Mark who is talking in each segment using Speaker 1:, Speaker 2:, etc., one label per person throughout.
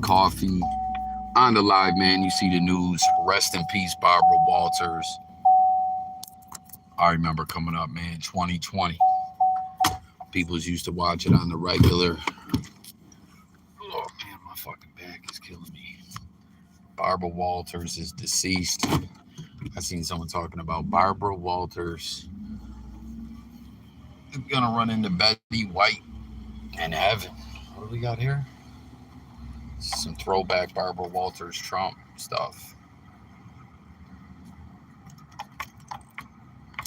Speaker 1: Coffee on the live, man. You see the news. Rest in peace, Barbara Walters. I remember coming up, man, 2020. People used to watch it on the regular. Oh, man, my fucking back is killing me. Barbara Walters is deceased. I seen someone talking about Barbara Walters is gonna run into Betty White in heaven. What do we got here? Some throwback Barbara Walters Trump stuff.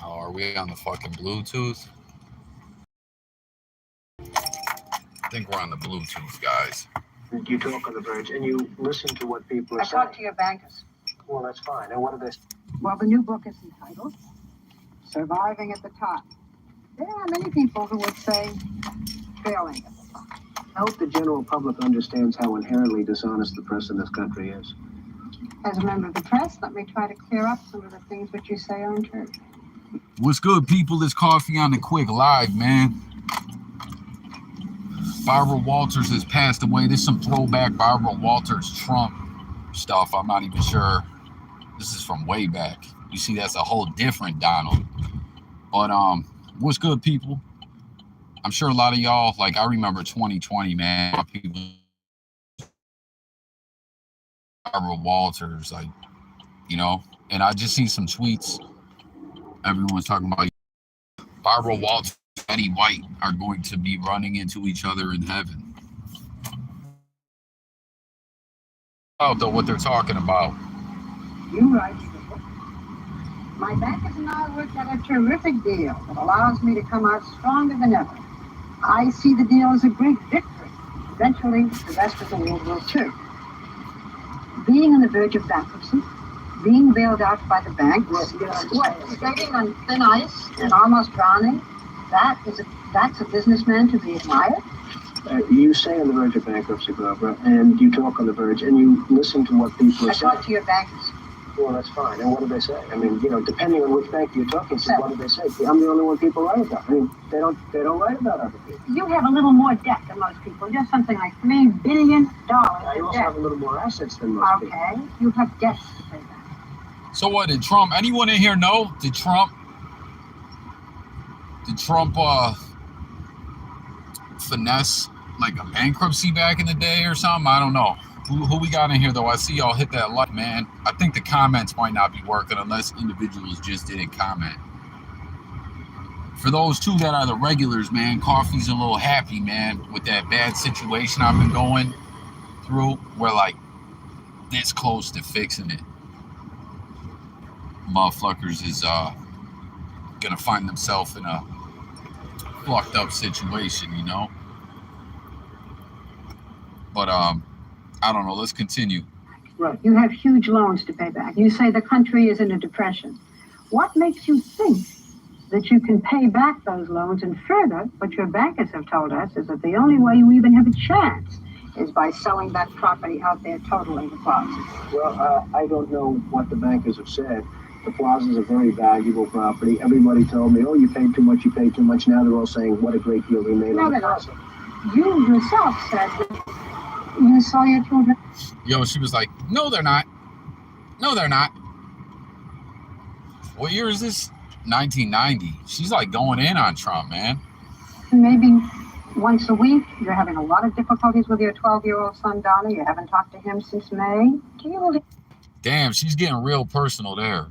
Speaker 1: Oh, are we on the fucking Bluetooth? I think we're on the Bluetooth, guys.
Speaker 2: You talk on the verge and you listen to what people are saying.
Speaker 3: I talk to your bankers.
Speaker 2: Well, that's fine. And what are they?
Speaker 3: Well, the new book is entitled Surviving at the Top. There are many people who would say failing at the top.
Speaker 2: I hope the general public understands how inherently dishonest the press in this country is.
Speaker 3: As a member of the press, let me try to clear up some of the things which you say aren't true.
Speaker 1: What's good, people? It's Coffee on the Quick Live, man. Barbara Walters has passed away. There's some throwback Barbara Walters Trump stuff. I'm not even sure. This is from way back. You see, that's a whole different Donald. But what's good, people? I'm sure a lot of y'all, like, I remember 2020, man. People, Barbara Walters, like, you know, and I just see some tweets. Everyone's talking about Barbara Walters and Betty White are going to be running into each other in heaven. I don't know what they're talking about.
Speaker 3: You write the book. My bankers and I worked out a terrific deal that allows me to come out stronger than ever. I see the deal as a great victory. Eventually, the rest of the world will too. Being on the verge of bankruptcy, being bailed out by the bank, skating on thin ice and almost drowning, that's a businessman to be admired.
Speaker 2: You say on the verge of bankruptcy, Barbara, and you talk on the verge, and you listen to what people are saying.
Speaker 3: I talk to your bankers.
Speaker 2: Well, that's fine. And what do they say? I mean, you know, depending on which bank you're talking to, what do they say? I'm the only one people write about. I mean, they don't write about other people.
Speaker 3: You have a little more debt than most people. Just something like $3 billion
Speaker 2: I also
Speaker 3: debt.
Speaker 2: have a little more assets than most people.
Speaker 3: Okay, you have debts to pay back.
Speaker 1: So what, did Trump, anyone in here know? Did Trump finesse like a bankruptcy back in the day or something? I don't know. Who we got in here, though? I see y'all hit that like, man. I think the comments might not be working unless individuals just didn't comment. For those two that are the regulars, man, Coffee's a little happy, man, with that bad situation I've been going through. We're like this close to fixing it. Motherfuckers is gonna find themselves in a fucked up situation, you know? But I don't know. Let's continue.
Speaker 3: Right. You have huge loans to pay back. You say the country is in a depression. What makes you think that you can pay back those loans? And further, what your bankers have told us is that the only way you even have a chance is by selling that property out there totally, the plazas.
Speaker 2: Well, I don't know what the bankers have said. The plazas are very valuable property. Everybody told me, oh, you paid too much, you paid too much. Now they're all saying, what a great deal we made on the plaza.
Speaker 3: You yourself said that you saw your children.
Speaker 1: Yo, she was like, no, they're not. No, they're not. What year is this? 1990. She's like going in on Trump, man.
Speaker 3: Maybe once a week. You're having a lot of difficulties with your 12-year-old son, Donnie. You haven't talked to him since May. Do you really?
Speaker 1: Damn, she's getting real personal there.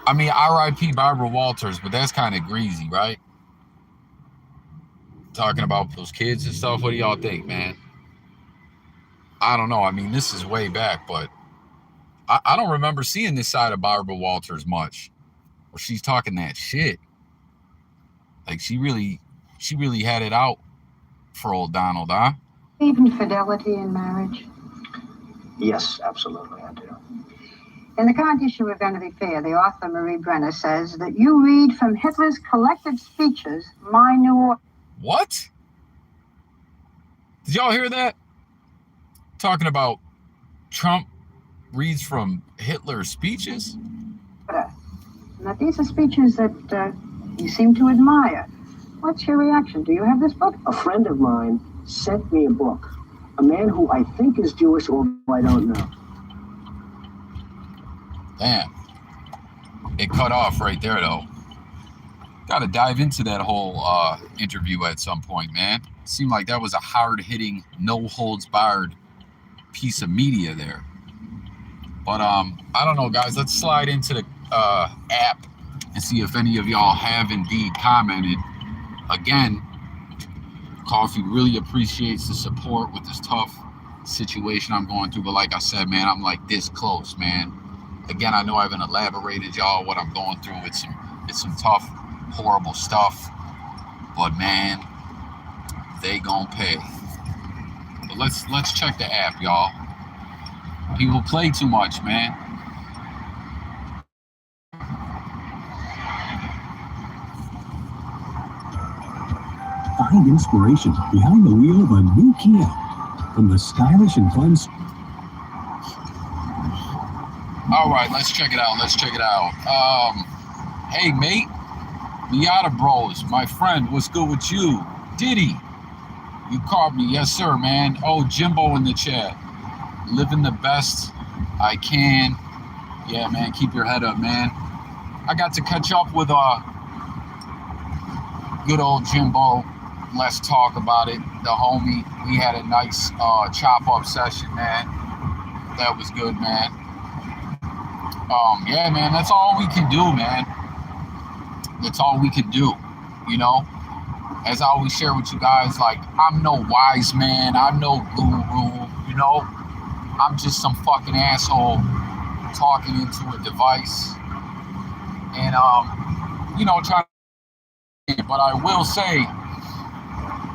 Speaker 1: I mean, R.I.P. Barbara Walters, but that's kind of greasy, right? Talking about those kids and stuff. What do y'all think, man? I don't know. I mean, this is way back, but I don't remember seeing this side of Barbara Walters much. Where she's talking that shit. Like she really had it out for old Donald, huh?
Speaker 3: Even fidelity in marriage?
Speaker 2: Yes, absolutely, I do.
Speaker 3: In the current issue of Vanity Fair, the author Marie Brenner says that you read from Hitler's collected speeches, My New Order.
Speaker 1: What? Did y'all hear that? Talking about Trump reads from Hitler's speeches?
Speaker 3: Now, these are speeches that you seem to admire. What's your reaction? Do you have this book?
Speaker 2: A friend of mine sent me a book a man who I think is Jewish, although I don't know.
Speaker 1: Damn. It cut off right there, though. Got to dive into that whole interview at some point, man. Seemed like that was a hard-hitting, no-holds-barred piece of media there. But I don't know, guys. Let's slide into the app and see if any of y'all have indeed commented. Again, Coffee really appreciates the support with this tough situation I'm going through. But like I said, man, I'm like this close, man. Again, I know I haven't elaborated, y'all, what I'm going through. It's some tough, horrible stuff. But man, they gonna pay. But let's check the app, y'all. People play too much, man.
Speaker 4: Find inspiration behind the wheel of a new Kia. From the stylish and fun.
Speaker 1: All right, let's check it out. Hey, mate. Miata Bros, my friend, what's good with you? Diddy, you caught me. Yes, sir, man. Oh, Jimbo in the chat. Living the best I can. Yeah, man, keep your head up, man. I got to catch up with good old Jimbo. Let's talk about it. The homie, we had a nice chop up session, man. That was good, man. Yeah, man, that's all we can do, man. That's all we can do, you know? As I always share with you guys, like, I'm no wise man. I'm no guru, you know? I'm just some fucking asshole talking into a device. And, you know, trying to... But I will say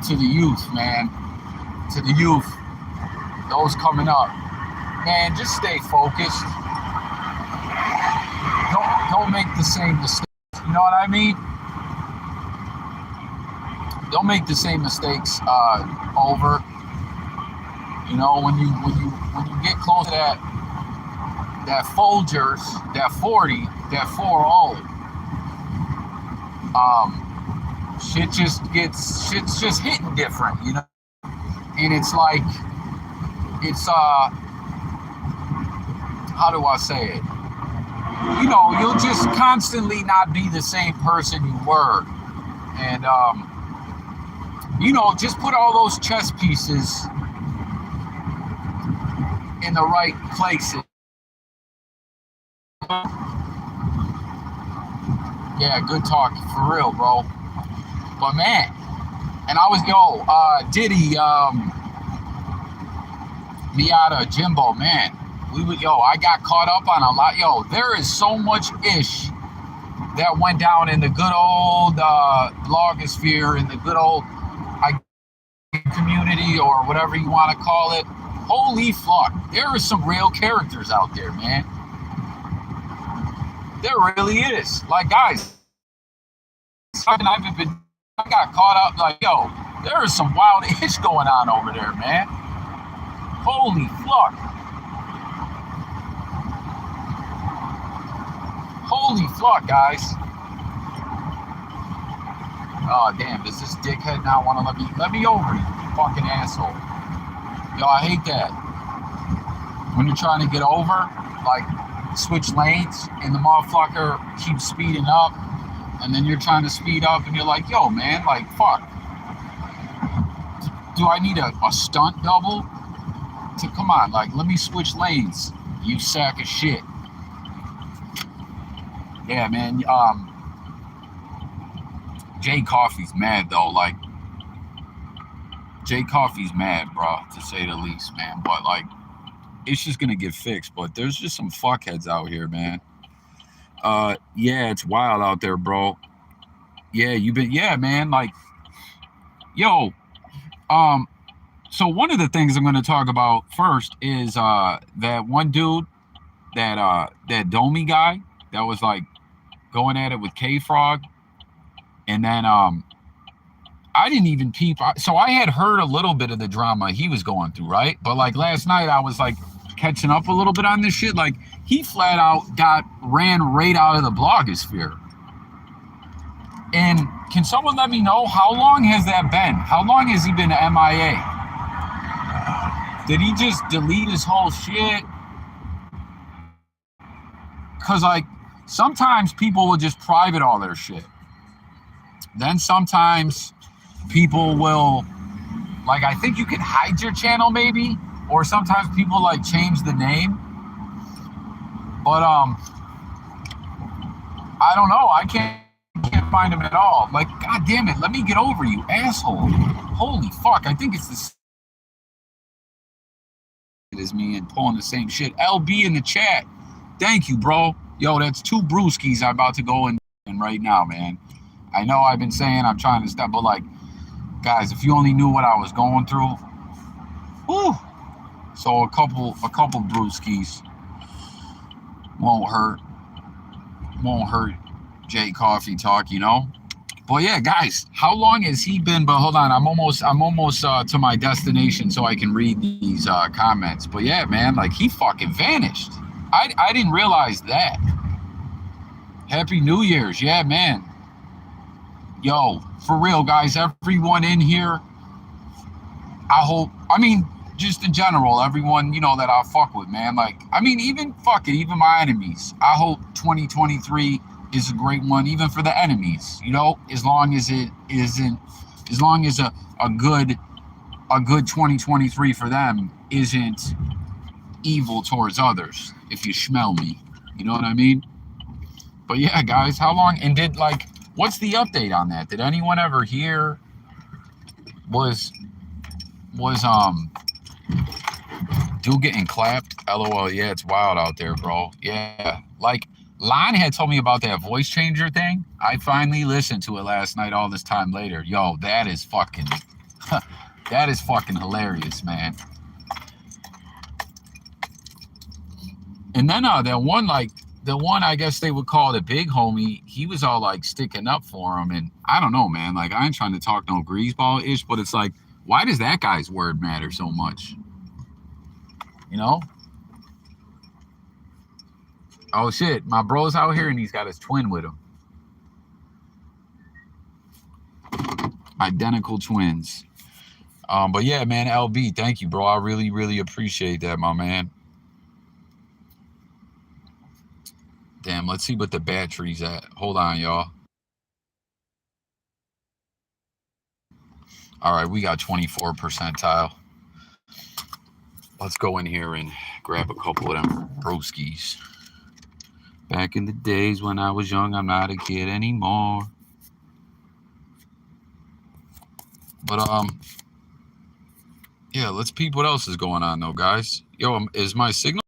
Speaker 1: to the youth, man, to the youth, those coming up, man, just stay focused. Don't make the same mistakes. You know what I mean? Don't make the same mistakes over. You know, when you get close to that Folgers, that 40, that 4-0, shit's just hitting different, you know? And it's like, it's how do I say it? You know, you'll just constantly not be the same person you were. And, you know, just put all those chess pieces in the right places. Yeah, good talk, for real, bro. But, man, and I was, Diddy, Miata, Jimbo, man. I got caught up on a lot. There is so much ish that went down in the good old blogosphere, in the good old community, or whatever you want to call it. Holy fuck, there are some real characters out there, man. There really is. Like, guys, I got caught up, like, there is some wild ish going on over there, man. Holy fuck. Holy fuck, guys. Oh, damn, does this dickhead now want to let me over, you fucking asshole. I hate that. When you're trying to get over, like, switch lanes, and the motherfucker keeps speeding up, and then you're trying to speed up, and you're like, man, like, fuck. Do I need a stunt double? Come on, like, let me switch lanes, you sack of shit. Yeah, man, JayCoffee's mad, though, like, JayCoffee's mad, bro, to say the least, man, but, like, it's just gonna get fixed, but there's just some fuckheads out here, man. Yeah, it's wild out there, bro. Yeah, man, like, so one of the things I'm gonna talk about first is, that one dude, that Domi guy, that was, like, going at it with K-Frog, and then, I didn't even peep. So I had heard a little bit of the drama he was going through, right? But, like, last night I was, like, catching up a little bit on this shit. Like, he flat out ran right out of the blogosphere. And can someone let me know, how long has that been? How long has he been MIA? Did he just delete his whole shit? Because, like, sometimes people will just private all their shit. Then sometimes people will, like, I think you can hide your channel maybe, or sometimes people, like, change the name. But, I don't know. I can't find him at all. Like, God damn it, let me get over you, asshole. Holy fuck, I think it's the same as me and pulling the same shit. LB in the chat. Thank you, bro. Yo, that's 2 brewskis I'm about to go in right now, man. I know I've been saying I'm trying to stop, but, like, guys, if you only knew what I was going through. Whew. So a couple brewskis won't hurt. Won't hurt JayCoffeeTalk, you know. But yeah, guys, how long has he been? But hold on, I'm almost to my destination so I can read these comments. But yeah, man, like, he fucking vanished. I didn't realize that. Happy New Year's, yeah, man. Yo, for real, guys, everyone in here, I hope, I mean, just in general, everyone, you know, that I fuck with, man. Like, I mean, even my enemies. I hope 2023 is a great one, even for the enemies, you know, as long as it isn't, as long as a good 2023 for them isn't evil towards others, if you smell me, you know what I mean? But yeah, guys, how long, and did, like, what's the update on that? Did anyone ever hear, was dude getting clapped? LOL, yeah, it's wild out there, bro. Yeah, like, Lon had told me about that voice changer thing. I finally listened to it last night all this time later. Yo, that is fucking hilarious, man. And then the one I guess they would call the big homie, he was all, like, sticking up for him. And I don't know, man, like, I ain't trying to talk no greaseball-ish, but it's like, why does that guy's word matter so much? You know? Oh shit, my bro's out here and he's got his twin with him. Identical twins. But yeah, man, LB, thank you, bro. I really, really appreciate that, my man. Damn, let's see what the battery's at. Hold on, y'all. All right, we got 24 percentile. Let's go in here and grab a couple of them broskies. Back in the days when I was young, I'm not a kid anymore. But yeah, let's peep what else is going on though, guys. Yo, is my signal?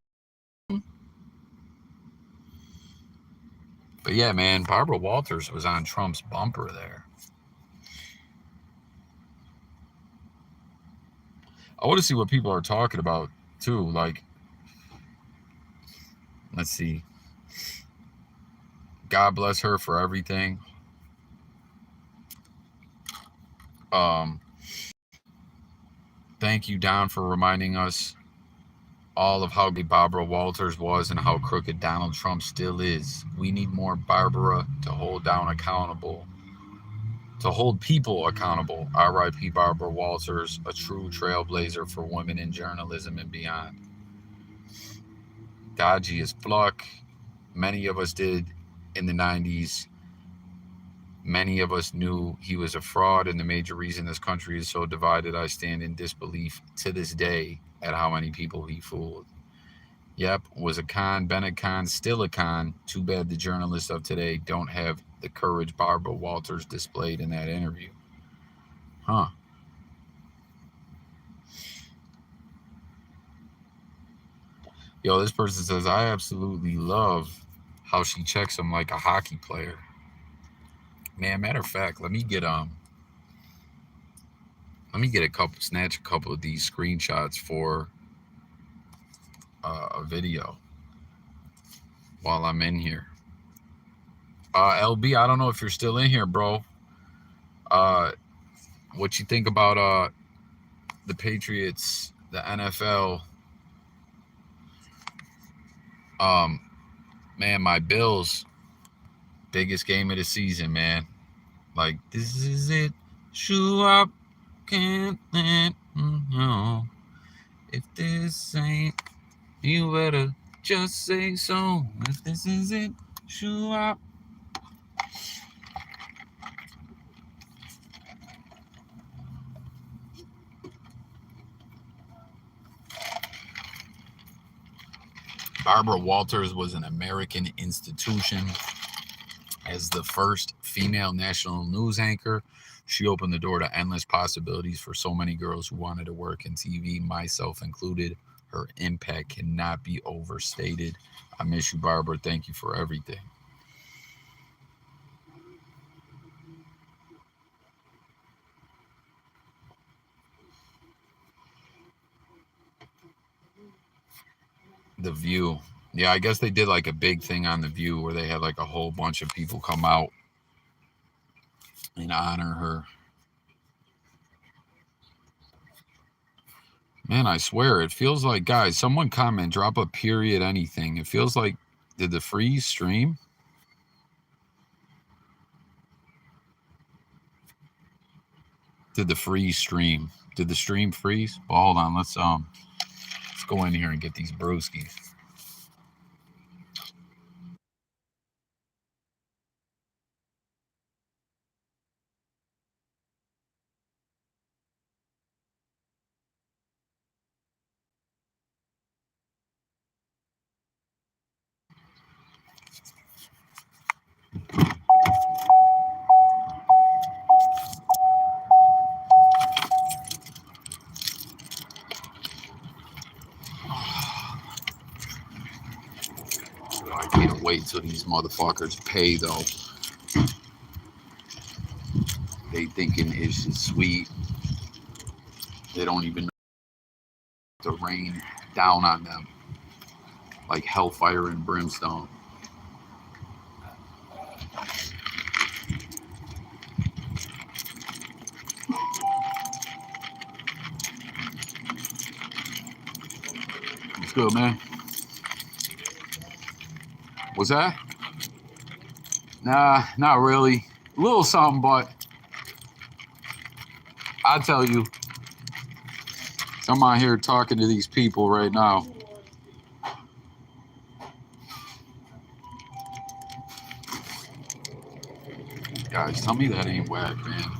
Speaker 1: But yeah, man, Barbara Walters was on Trump's bumper there. I want to see what people are talking about too. Like, let's see. God bless her for everything. Thank you, Don, for reminding us all of how great Barbara Walters was and how crooked Donald Trump still is. We need more Barbara to hold down accountable, to hold people accountable. R.I.P. Barbara Walters, a true trailblazer for women in journalism and beyond. Dodgy as fuck. Many of us did in the 90s. Many of us knew he was a fraud, and the major reason this country is so divided, I stand in disbelief to this day at how many people he fooled. Yep, was a con, been a con, still a con. Too bad the journalists of today don't have the courage Barbara Walters displayed in that interview. Huh. Yo, this person says, I absolutely love how she checks him like a hockey player. Man, matter of fact, let me get snatch a couple of these screenshots for a video while I'm in here. LB, I don't know if you're still in here, bro. What you think about the Patriots, the NFL? Man, my Bills, biggest game of the season, man. Like, this is it. Show up, can't let know. If this ain't, you better just say so. If this isn't, shoo up. Barbara Walters was an American institution. As the first female national news anchor, she opened the door to endless possibilities for so many girls who wanted to work in TV, myself included. Her impact cannot be overstated. I miss you, Barbara. Thank you for everything. The View. Yeah, I guess they did like a big thing on The View where they had like a whole bunch of people come out and honor her. Man, I swear, it feels like, guys, someone comment, drop a period, anything. It feels like, did the freeze stream? Did the freeze stream? Did the stream freeze? Well, hold on, let's go in here and get these brewskis. I can't wait till these motherfuckers pay, though. They thinking it's just sweet. They don't even know to rain down on them like hellfire and brimstone. What's good, man? What's that? Nah, not really. A little something, but I tell you, I'm out here talking to these people right now. Guys, tell me that ain't whack, man.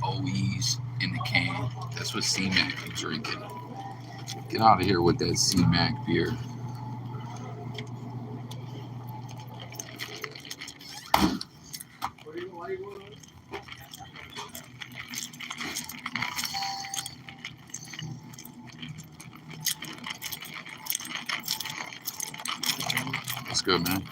Speaker 1: OE's in the can. That's what C-Mac be drinking. Get out of here with that C-Mac beer. That's good, man.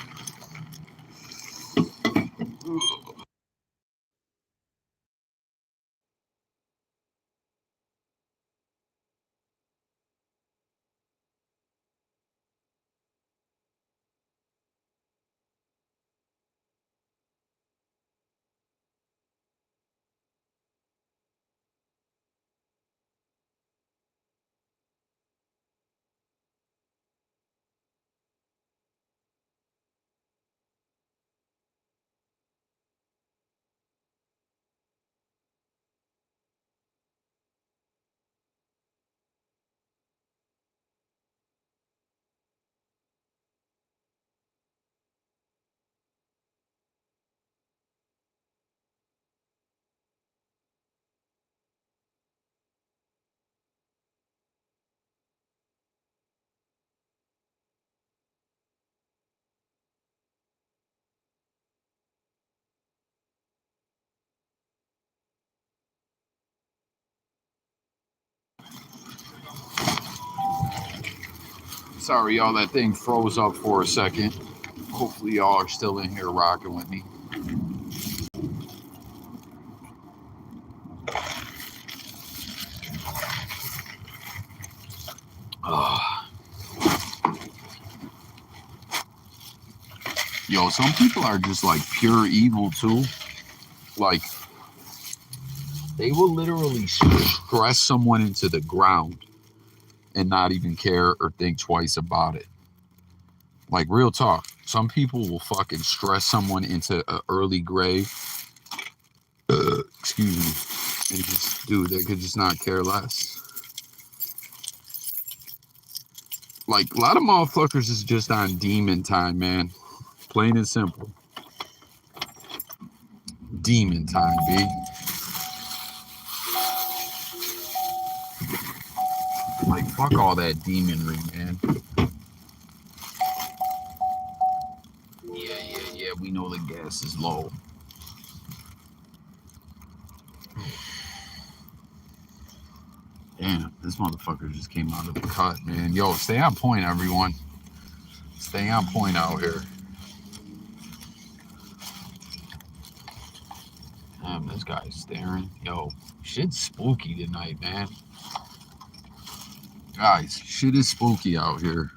Speaker 1: Sorry, y'all, that thing froze up for a second. Hopefully y'all are still in here rocking with me. Yo, some people are just like pure evil too. Like, they will literally stress someone into the ground and not even care or think twice about it. Like, real talk. Some people will fucking stress someone into an early grave. Excuse me. And just, dude, they could just not care less. Like, a lot of motherfuckers is just on demon time, man. Plain and simple. Demon time, B. Like, fuck all that demonry, man. Yeah, we know the gas is low. Damn, this motherfucker just came out of the cut, man. Yo, stay on point, everyone. Stay on point out here. Damn, this guy's staring. Yo, shit's spooky tonight, man. Guys, shit is spooky out here.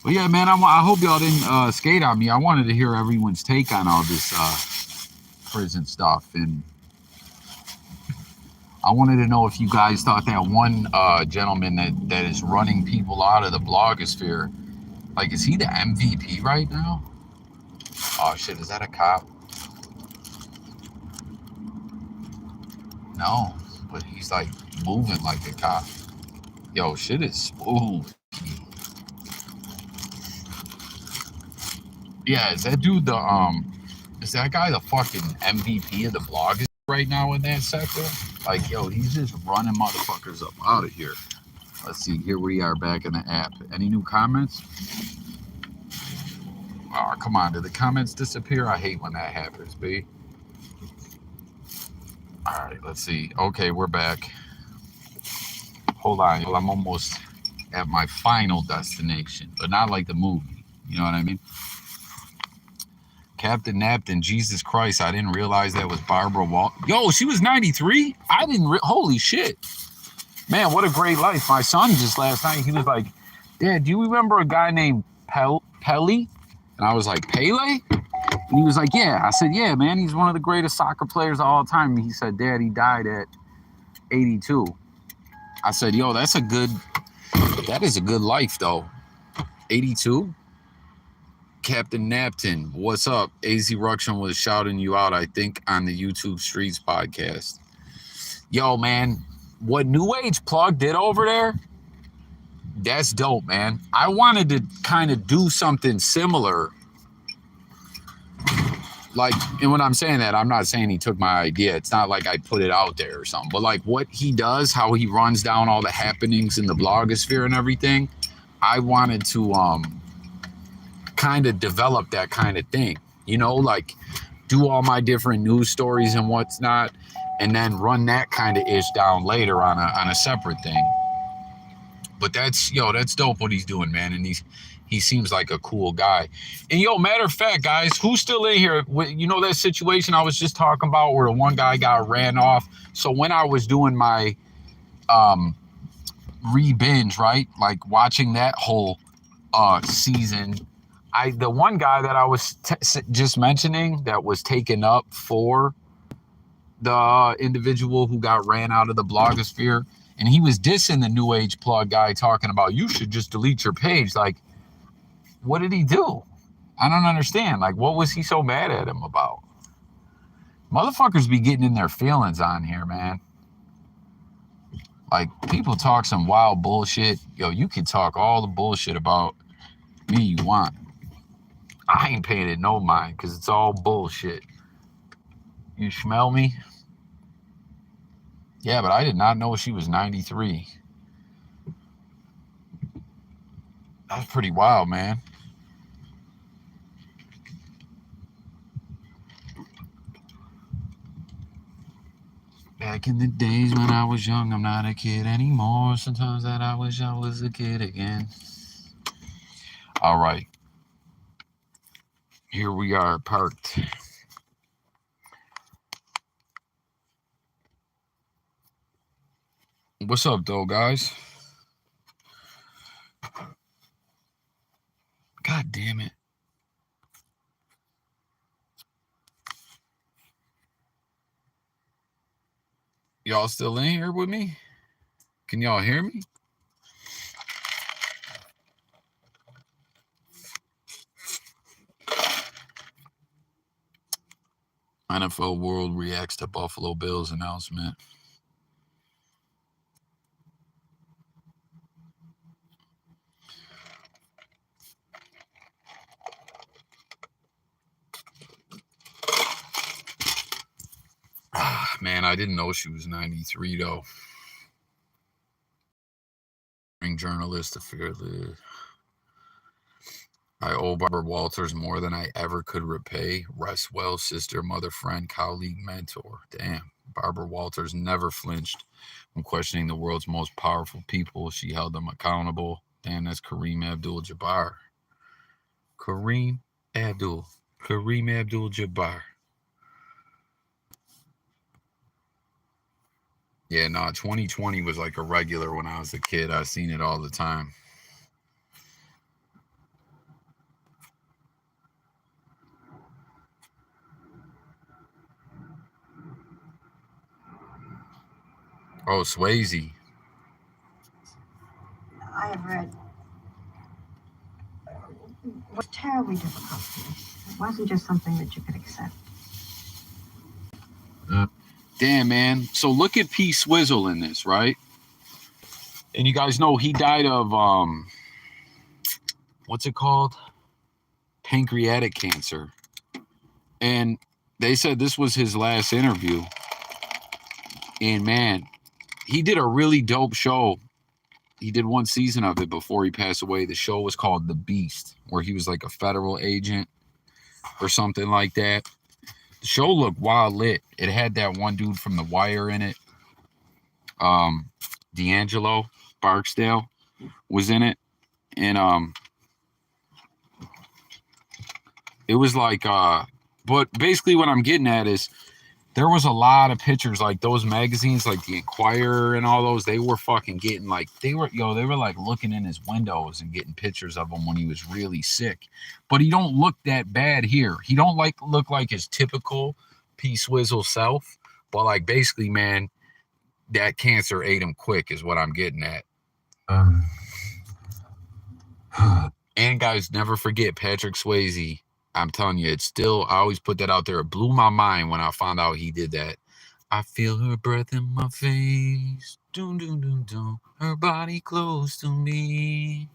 Speaker 1: But yeah, man, I hope y'all didn't skate on me. I wanted to hear everyone's take on all this prison stuff. And I wanted to know if you guys thought that one gentleman that is running people out of the blogosphere, like, is he the MVP right now? Oh, shit, is that a cop? No, but he's, like, moving like a cop. Yo, shit is spooky. Yeah, is that dude is that guy the fucking MVP of the blogosphere right now in that sector? Like, yo, he's just running motherfuckers up out of here. Let's see, here we are back in the app. Any new comments? Oh, come on, did the comments disappear? I hate when that happens, B. All right, let's see. Okay, we're back. Hold on, I'm almost at my final destination, but not like the movie. You know what I mean? Captain Napton, Jesus Christ, I didn't realize that was Barbara Wall. Yo, she was 93? I didn't, holy shit. Man, what a great life. My son just last night, he was like, Dad, do you remember a guy named Pelé? And I was like, Pele? And he was like, yeah. I said, yeah, man, he's one of the greatest soccer players of all time. And he said, Dad, he died at 82. I said, yo, that is a good life, though. 82? Captain Napton, what's up? AZ Ruction was shouting you out, I think, on the YouTube Streets podcast. Yo, man, what New Age Plug did over there, that's dope, man. I wanted to kind of do something similar. Like, and when I'm saying that, I'm not saying he took my idea. It's not like I put it out there or something. But like what he does, how he runs down all the happenings in the blogosphere and everything, I wanted to kind of develop that kind of thing. You know, like do all my different news stories and what's not, and then run that kind of ish down later on a separate thing. But that's dope what he's doing, man. And he seems like a cool guy. And yo, matter of fact, guys, who's still in here? You know that situation I was just talking about where the one guy got ran off? So when I was doing my re-binge, right? Like watching that whole season, the one guy that I was just mentioning that was taken up for the individual who got ran out of the blogosphere, and he was dissing the New Age Plug guy, talking about you should just delete your page. Like, what did he do? I don't understand. Like, what was he so mad at him about? Motherfuckers be getting in their feelings on here, man. Like, people talk some wild bullshit. Yo, you can talk all the bullshit about me you want. I ain't paying it no mind because it's all bullshit. You smell me? Yeah, but I did not know she was 93. That's pretty wild, man. Back in the days when I was young, I'm not a kid anymore. Sometimes that I wish I was a kid again. All right. Here we are parked. What's up, though, guys? God damn it. Y'all still in here with me? Can y'all hear me? NFL World reacts to Buffalo Bills announcement. Man, I didn't know she was 93 though. Journalist to fearless. I owe Barbara Walters more than I ever could repay. Rest well, sister, mother, friend, colleague, mentor. Damn. Barbara Walters never flinched when questioning the world's most powerful people. She held them accountable. Damn, that's Kareem Abdul-Jabbar. Kareem Abdul-Jabbar. Yeah, no, 2020 was like a regular when I was a kid. I seen it all the time. Oh, Swayze.
Speaker 3: I have read was terribly difficult. It wasn't just something that you could accept.
Speaker 1: Damn, man. So look at P. Swizzle in this, right? And you guys know he died of, what's it called? Pancreatic cancer. And they said this was his last interview. And man, he did a really dope show. He did one season of it before he passed away. The show was called The Beast, where he was like a federal agent or something like that. The show looked wild lit. It had that one dude from The Wire in it. D'Angelo Barksdale was in it. And it was like but basically what I'm getting at is there was a lot of pictures, like those magazines, like the Inquirer and all those, they were fucking getting like, they were like looking in his windows and getting pictures of him when he was really sick. But he don't look that bad here. He don't look like his typical P. Swizzle self. But like basically, man, that cancer ate him quick is what I'm getting at. And guys, never forget Patrick Swayze. I'm telling you, it's still, I always put that out there. It blew my mind when I found out he did that. I feel her breath in my face. Doom, doom, doom, doom. Her body close to me.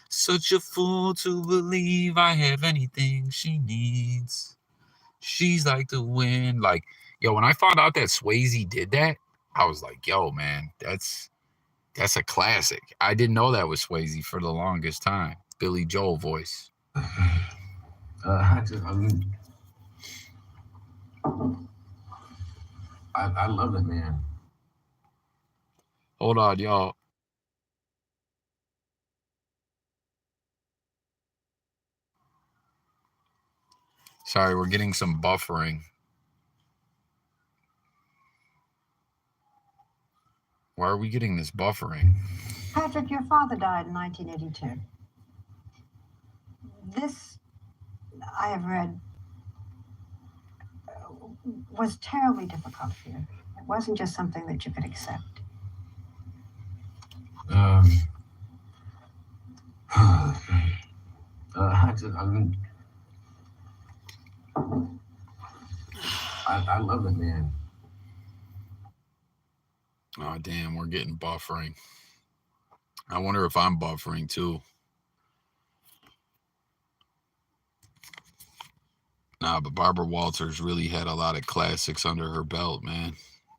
Speaker 1: Such a fool to believe I have anything she needs. She's like the wind. Like, yo, when I found out that Swayze did that, I was like, yo, man, that's a classic. I didn't know that was Swayze for the longest time. Billy Joel voice.
Speaker 5: I love it, man.
Speaker 1: Hold on, y'all. Sorry, we're getting some buffering. Why are we getting this buffering?
Speaker 3: Patrick, your father died in 1982. This, I have read, was terribly difficult for you. It wasn't just something that you could accept.
Speaker 5: I love it, man.
Speaker 1: Oh, damn, we're getting buffering. I wonder if I'm buffering too. Nah, but Barbara Walters really had a lot of classics under her belt, man.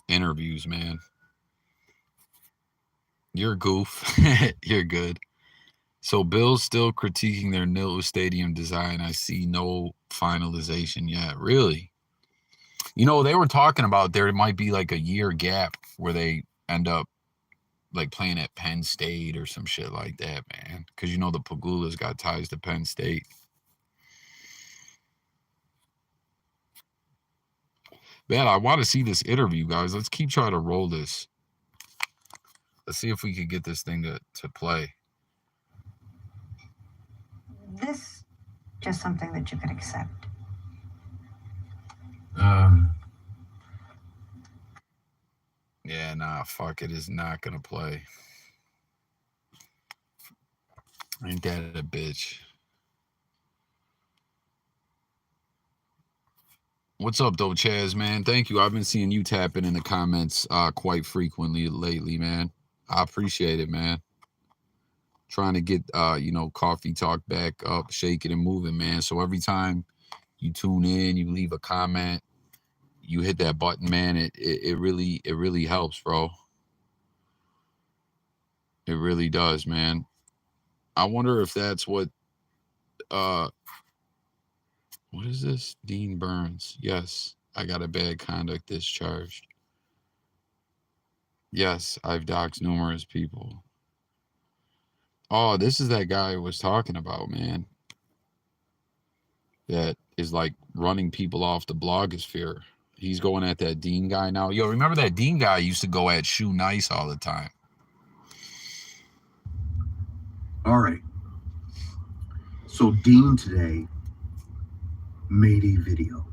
Speaker 1: Interviews, man. You're a goof. You're good. So Bill's still critiquing their new stadium design. I see no finalization yet. Really? You know, they were talking about there might be like a year gap where they end up like playing at Penn State or some shit like that, man. Because you know the Pagulas got ties to Penn State. Man, I want to see this interview, guys. Let's keep trying to roll this. Let's see if we could get this thing to play.
Speaker 3: This, just something that you could accept.
Speaker 1: Yeah, nah, fuck it. Is not going to play. Ain't that a bitch? What's up, though, Chaz, man? Thank you. I've been seeing you tapping in the comments quite frequently lately, man. I appreciate it, man. Trying to get, Coffee Talk back up, shaking and moving, man. So every time you tune in, you leave a comment, you hit that button, man, it really helps, bro. It really does, man. I wonder if that's what is this? Dean Burns. Yes, I got a bad conduct discharged. Yes, I've doxed numerous people. Oh, this is that guy I was talking about, man. That is like running people off the blogosphere. He's going at that Dean guy now. Yo, remember that Dean guy used to go at Shoe Nice all the time.
Speaker 6: All right. So Dean today made a video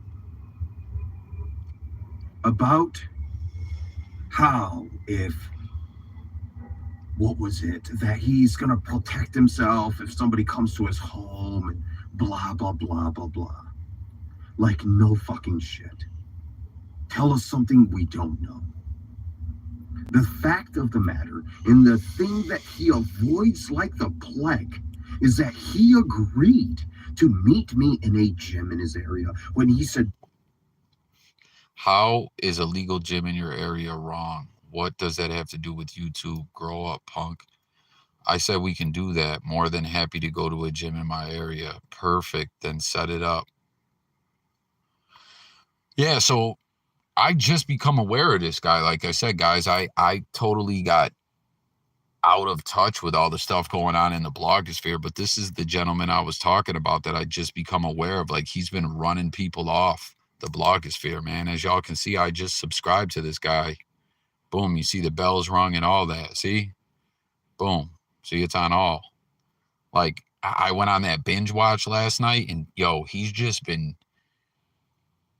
Speaker 6: about how what was it, that he's going to protect himself if somebody comes to his home and blah, blah, blah, blah, blah. Like, no fucking shit. Tell us something we don't know. The fact of the matter, and the thing that he avoids like the plague, is that he agreed to meet me in a gym in his area when he said,
Speaker 1: how is a legal gym in your area wrong? What does that have to do with YouTube? Grow up, punk. I said we can do that. More than happy to go to a gym in my area. Perfect. Then set it up. Yeah, so I just become aware of this guy. Like I said, guys, I totally got out of touch with all the stuff going on in the blogosphere, but this is the gentleman I was talking about that I just become aware of. Like, he's been running people off the blogosphere, man. As y'all can see, I just subscribed to this guy. Boom, you see the bells rung and all that. See? Boom. See, it's on all. Like, I went on that binge watch last night, and yo,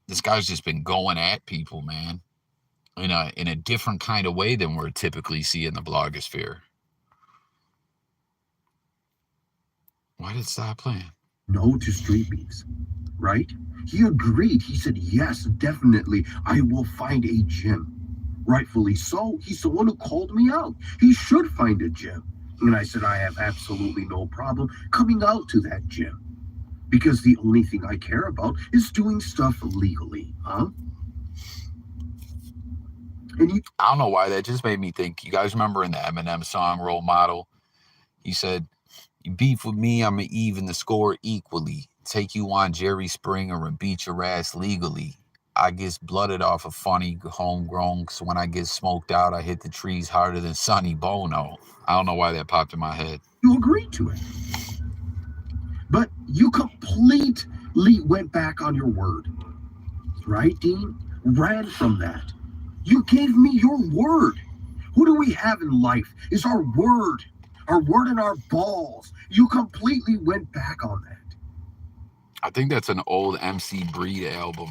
Speaker 1: this guy's just been going at people, man, in a different kind of way than we're typically see in the blogosphere. Why did it stop playing?
Speaker 6: no to street beefs, right? He agreed. He said, yes, definitely, I will find a gym. Rightfully so. He's the one who called me out. He should find a gym. And I said, I have absolutely no problem coming out to that gym, because the only thing I care about is doing stuff legally, huh? And
Speaker 1: I don't know why that just made me think. You guys remember in the Eminem song Role Model, he said, you beef with me, I'ma even the score equally. Take you on Jerry Springer and beat your ass legally. I get blooded off of funny homegrown, so when I get smoked out, I hit the trees harder than Sonny Bono. I don't know why that popped in my head.
Speaker 6: you agreed to it. But you completely went back on your word, right, Dean? Ran from that. You gave me your word. What do we have in life is our word and our balls. You completely went back on that.
Speaker 1: I think that's an old MC Breed album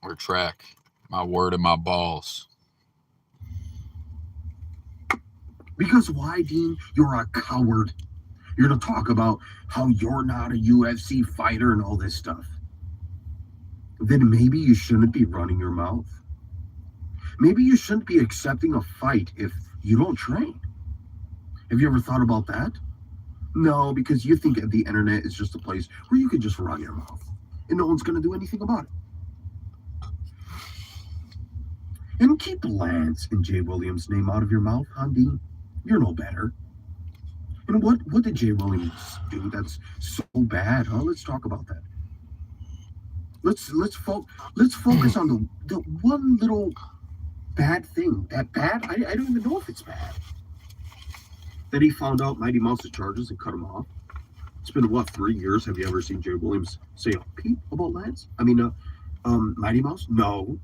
Speaker 1: or track. My word and my balls.
Speaker 6: Because why, Dean? You're a coward. You're going to talk about how you're not a UFC fighter and all this stuff. Then maybe you shouldn't be running your mouth. Maybe you shouldn't be accepting a fight if you don't train. Have you ever thought about that? No, because you think the internet is just a place where you can just run your mouth and no one's going to do anything about it. And keep Lance and Jay Williams' name out of your mouth, huh, Dean? You're no better. And what did Jay Williams do that's so bad, huh? Let's talk about that. Let's focus on the one little bad thing. That bad? I don't even know if it's bad. That he found out Mighty Mouse's charges and cut him off. It's been, 3 years? Have you ever seen Jay Williams say a peep about Lance? Mighty Mouse? No.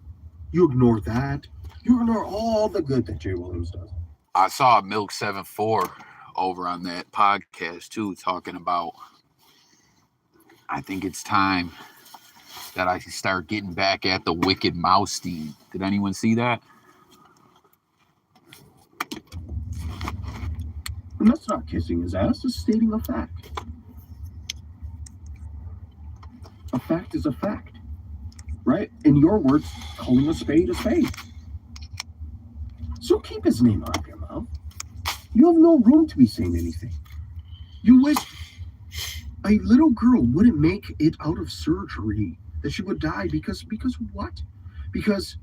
Speaker 6: You ignore that. You ignore all the good that Jay Williams does.
Speaker 1: I saw Milk 7-4 over on that podcast too, talking about, I think it's time that I start getting back at the wicked mouse Dean. Did anyone see that?
Speaker 6: And that's not kissing his ass, it's stating a fact. A fact is a fact, right? In your words, calling a spade a spade. So keep his name out of your mouth. You have no room to be saying anything. You wish a little girl wouldn't make it out of surgery, that she would die because what? Because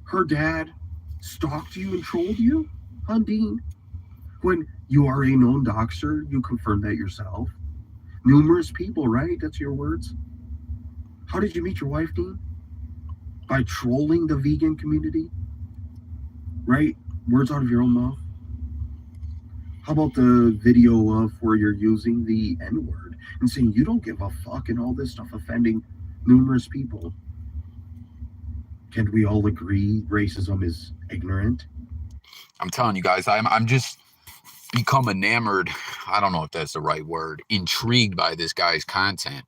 Speaker 6: her dad stalked you and trolled you, Hundine? When you are a known doxer, you confirmed that yourself. Numerous people, right? That's your words. How did you meet your wife, Dean? By trolling the vegan community? Right? Words out of your own mouth. How about the video of where you're using the N-word and saying you don't give a fuck and all this stuff, offending numerous people? Can we all agree racism is ignorant?
Speaker 1: I'm telling you guys, I'm just become enamored. I don't know if that's the right word. Intrigued by this guy's content.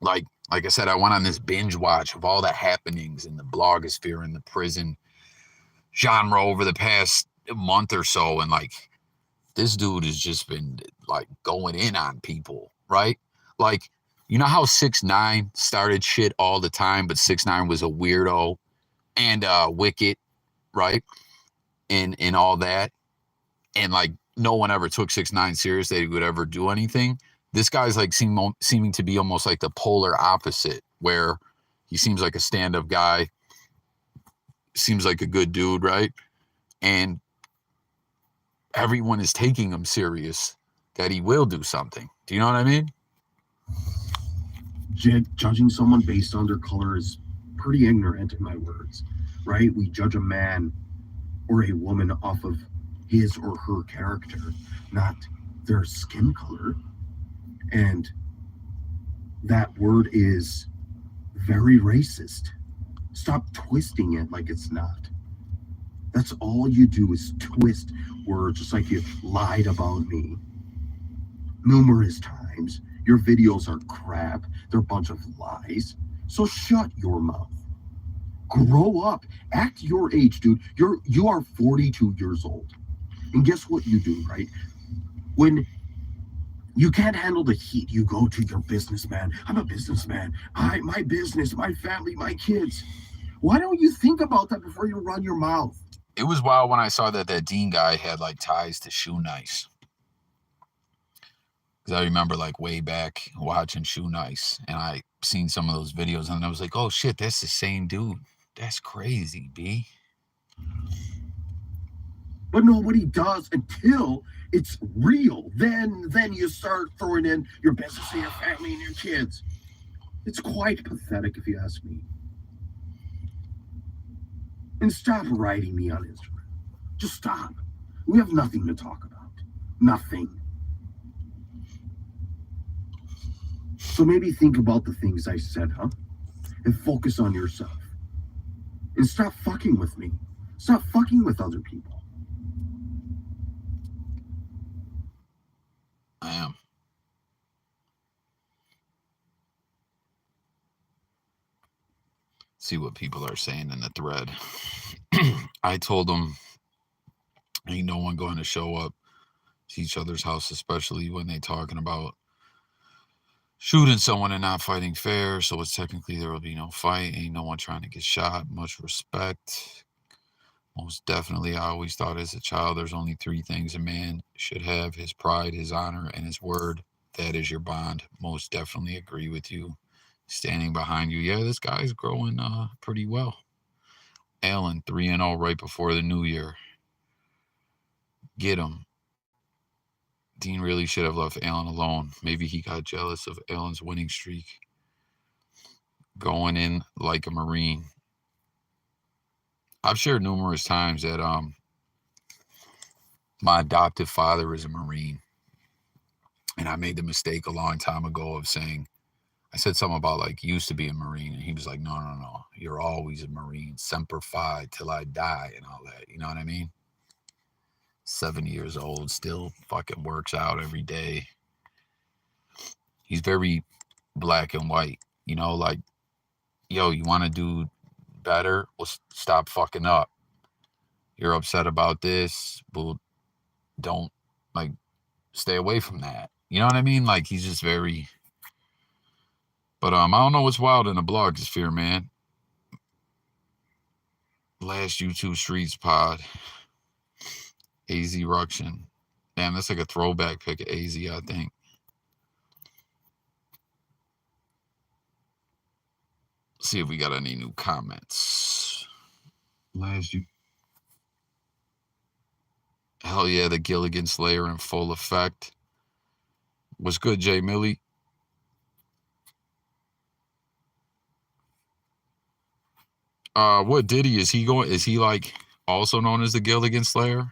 Speaker 1: Like I said, I went on this binge watch of all the happenings in the blogosphere and the prison genre over the past month or so, and like this dude has just been like going in on people, right? Like, you know how 6ix9ine started shit all the time, but 6ix9ine was a weirdo and wicked, right? And all that, and like no one ever took 6ix9ine serious that he would ever do anything. This guy's like seeming to be almost like the polar opposite, where he seems like a stand-up guy, seems like a good dude, right? And everyone is taking him serious that he will do something. Do you know what I mean?
Speaker 6: Judging someone based on their color is pretty ignorant, in my words, right? We judge a man or a woman off of his or her character, not their skin color. And that word is very racist. Stop twisting it like it's not. That's all you do is twist words, just like you lied about me numerous times. Your videos are crap. They're a bunch of lies. So shut your mouth. Grow up. Act your age, dude. You are 42 years old. And guess what you do, right? When you can't handle the heat, you go to your businessman. I'm a businessman. My business, my family, my kids. Why don't you think about that before you run your mouth?
Speaker 1: It was wild when I saw that Dean guy had like ties to Shoe Nice. Because I remember like way back watching Shoe Nice, and I seen some of those videos, and I was like, oh shit, that's the same dude. That's crazy, B.
Speaker 6: But nobody does until it's real. Then you start throwing in your business and your family and your kids. It's quite pathetic, if you ask me. And stop writing me on Instagram. Just stop. We have nothing to talk about. Nothing. So maybe think about the things I said, huh? And focus on yourself. And stop fucking with me. Stop fucking with other people.
Speaker 1: I am. See what people are saying in the thread. I told them ain't no one going to show up to each other's house, especially when they talking about shooting someone and not fighting fair. So it's technically there will be no fight. Ain't no one trying to get shot. Much respect. Most definitely, I always thought as a child there's only 3 things a man should have: his pride, his honor, and his word. That is your bond. Most definitely agree with you. Standing behind you. Yeah, this guy's growing pretty well. Allen, 3-0 right before the new year. Get him. Dean really should have left Allen alone. Maybe he got jealous of Allen's winning streak. Going in like a Marine. I've shared numerous times that my adoptive father is a Marine. And I made the mistake a long time ago of saying, I said something about like used to be a Marine, and he was like, no, you're always a Marine, semper fi till I die and all that. You know what I mean? 7 years old, still fucking works out every day. He's very black and white, you know, like, yo, you want to do better? Well, stop fucking up. You're upset about this, well, don't, like, stay away from that. You know what I mean? Like, he's just very... But I don't know what's wild in the blogosphere, man. Last YouTube Streets pod. AZ Ruction. Damn, that's like a throwback pic of AZ, I think. See if we got any new comments.
Speaker 6: Last you.
Speaker 1: Hell yeah, the Gilligan Slayer in full effect. What's good, Jay Millie? What Diddy is he going? Is he like also known as the Gilligan Slayer?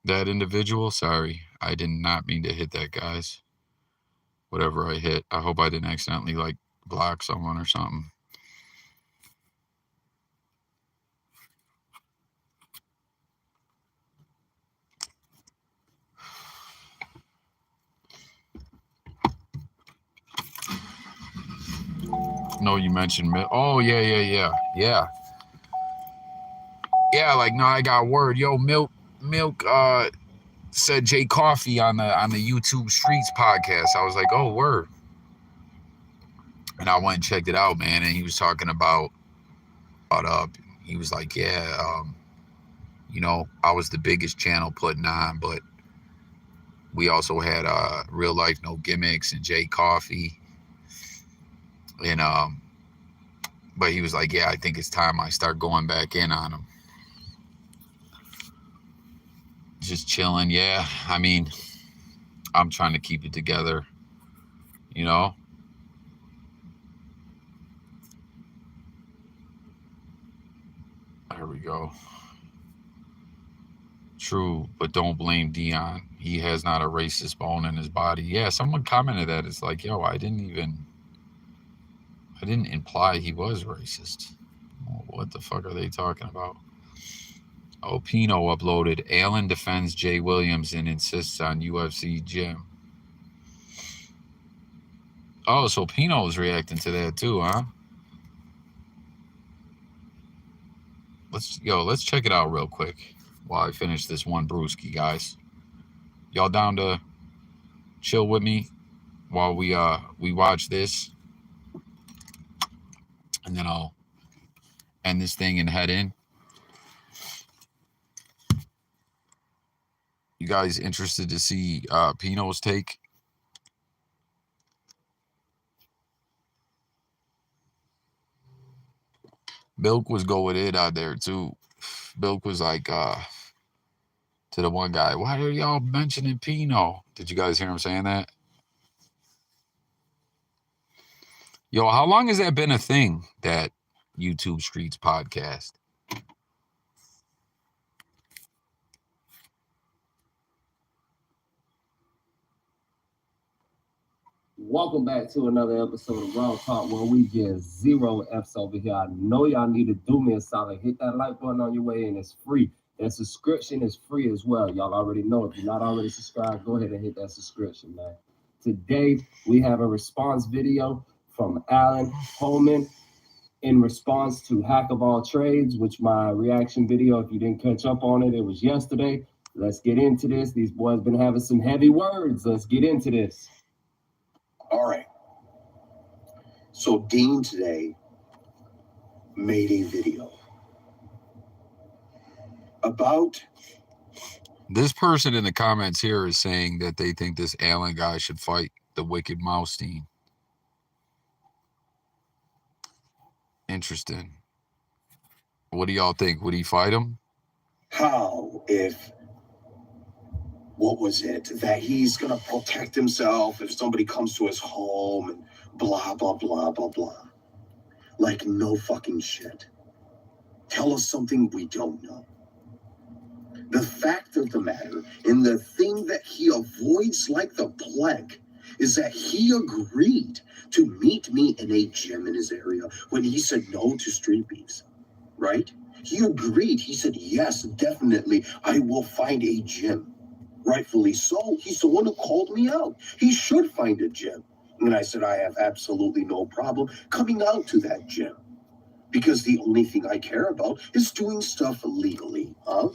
Speaker 1: That individual? Sorry, I did not mean to hit that, guys. Whatever I hit, I hope I didn't accidentally like block someone or something. No, you mentioned oh yeah. Like no, I got word. Yo, Milk said Jay Coffee on the YouTube Streets podcast. I was like, oh word. And I went and checked it out, man, and he was talking about he was like, yeah, you know, I was the biggest channel putting on, but we also had Real Life No Gimmicks and Jay Coffee. And but he was like, yeah, I think it's time I start going back in on him. Just chilling, yeah. I mean, I'm trying to keep it together, you know. There we go. True, but don't blame Dion. He has not a racist bone in his body. Yeah, someone commented that. It's like, yo, I didn't imply he was racist. What the fuck are they talking about? Oh, Pino uploaded. Allen defends Jay Williams and insists on UFC gym. Oh, so Pino was reacting to that too, huh? Let's check it out real quick while I finish this one brewski, guys. Y'all down to chill with me while we watch this, and then I'll end this thing and head in. You guys interested to see Pino's take? Bilk was going in out there too. Bilk was like to the one guy, why are y'all mentioning Pino? Did you guys hear him saying that? Yo, how long has that been a thing, that YouTube Streets podcast?
Speaker 7: Welcome back to another episode of Raw Talk, where we get 0 F's over here. I know y'all need to do me a solid. Hit that like button on your way, and it's free. That subscription is free as well. Y'all already know. If you're not already subscribed, go ahead and hit that subscription, man. Today, we have a response video from Alan Holman in response to Hack of All Trades, which my reaction video, if you didn't catch up on it, it was yesterday. Let's get into this. These boys been having some heavy words. Let's get into this.
Speaker 6: All right. So Dean today made a video about...
Speaker 1: This person in the comments here is saying that they think this Allen guy should fight the Wicked Moustein. Interesting. What do y'all think? Would he fight him?
Speaker 6: How if... What was it? That he's going to protect himself if somebody comes to his home and blah, blah, blah, blah, blah. Like, no fucking shit. Tell us something we don't know. The fact of the matter, and the thing that he avoids like the plague, is that he agreed to meet me in a gym in his area when he said no to street beefs, right? He agreed. He said, yes, definitely, I will find a gym. Rightfully so. He's the one who called me out. He should find a gym. And I said, I have absolutely no problem coming out to that gym. Because the only thing I care about is doing stuff legally, huh?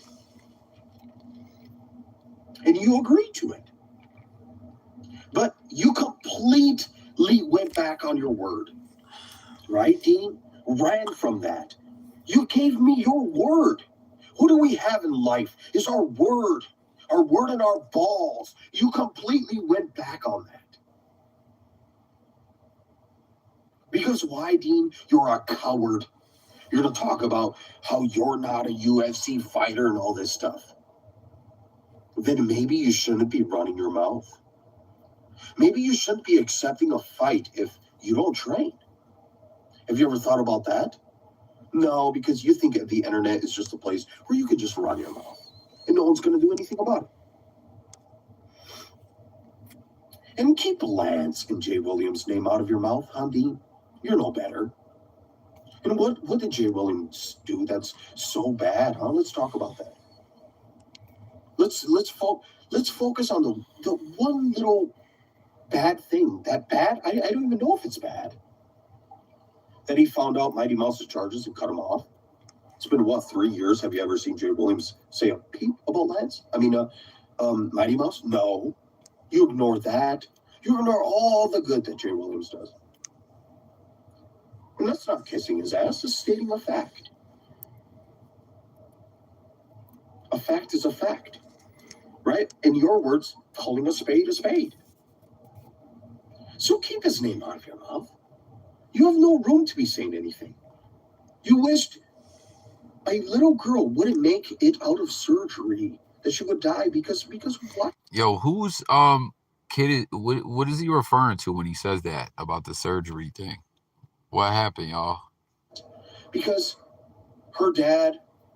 Speaker 6: And you agreed to it. But you completely went back on your word. Right, Dean? Ran from that. You gave me your word. What do we have in life is our word. Our word and our balls. You completely went back on that. Because why, Dean? You're a coward. You're to talk about how you're not a UFC fighter and all this stuff. Then maybe you shouldn't be running your mouth. Maybe you shouldn't be accepting a fight if you don't train. Have you ever thought about that? No, because you think the internet is just a place where you could just run your mouth and no one's going to do anything about it. And keep Lance and Jay Williams' name out of your mouth, huh, Dean? You're no better. And what did Jay Williams do that's so bad, huh? Let's talk about that. Let's focus on the one little bad thing. That bad? I don't even know if it's bad. That he found out Mighty Mouse's charges and cut him off. It's been, what, 3 years? Have you ever seen Jay Williams say a peep about Lance? Mighty Mouse? No. You ignore that. You ignore all the good that Jay Williams does. And that's not kissing his ass. It's stating a fact. A fact is a fact. Right? In your words, calling a spade a spade. So keep his name out of your mouth. You have no room to be saying anything. You wished a little girl wouldn't make it out of surgery, that she would die because what?
Speaker 1: Yo, who's kid? What is he referring to when he says that about the surgery thing? What happened, y'all?
Speaker 6: Because her dad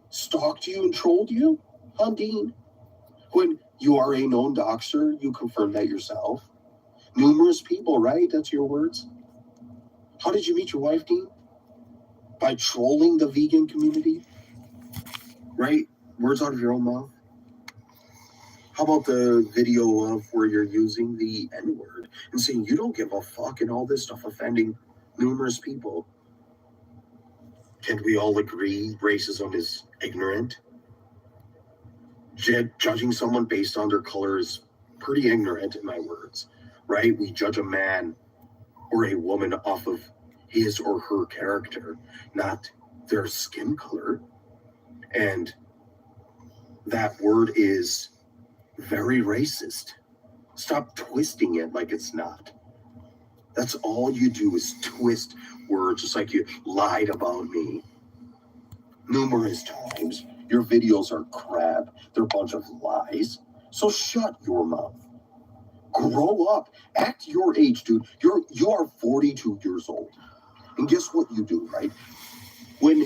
Speaker 6: stalked you and trolled you, huh, Dean? When you are a known doctor, you confirm that yourself. Numerous people, right? That's your words. How did you meet your wife, Dean? By trolling the vegan community? Right? Words out of your own mouth. How about the video of where you're using the N-word and saying you don't give a fuck and all this stuff, offending numerous people? Can't we all agree racism is ignorant? Judging someone based on their color is pretty ignorant, in my words, right? We judge a man or a woman off of his or her character, not their skin color. And that word is very racist. Stop twisting it like it's not. That's all you do is twist words, just like you lied about me numerous times. Your videos are crap. They're a bunch of lies. So shut your mouth. Grow up. Act your age, dude. You are 42 years old. And guess what you do, right? When